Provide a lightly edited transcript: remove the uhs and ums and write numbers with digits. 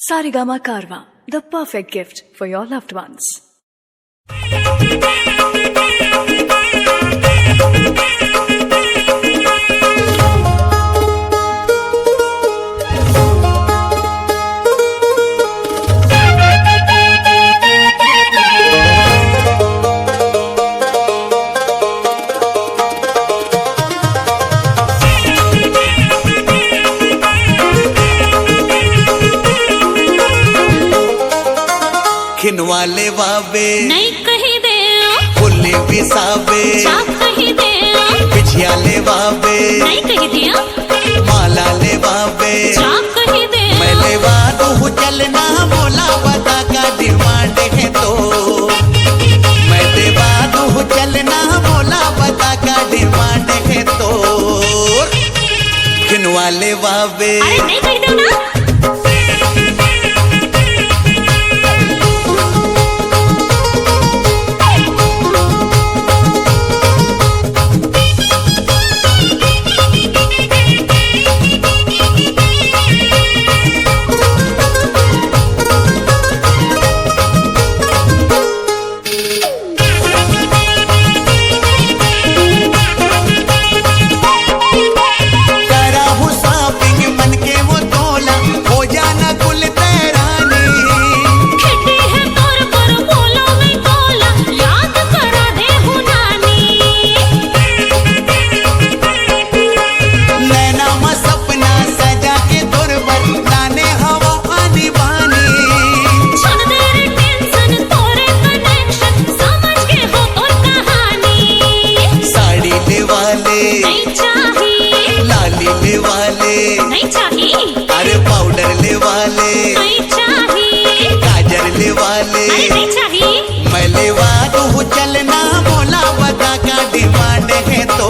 Sarigama Karwa, the perfect gift for your loved ones. खिनवाले वावे नहीं कहीं दे फुल्ले बिसावे चाप कहीं दे पिछियाले वावे नहीं कहीं दिया माला ले वावे चाप कहीं दे मैं ले वादू चलना बोला बता का डिमांड है तो मैं दे वादू चलना बोला बता का डिमांड है तो खिनवाले वावे अरे नहीं कहीं दो ना नहीं चाहिए अरे पाउडर ले वाले नहीं चाहिए गाजर ले वाले नहीं चाहिए मैं ले वादू चलना बोला बता का डिमांड है तो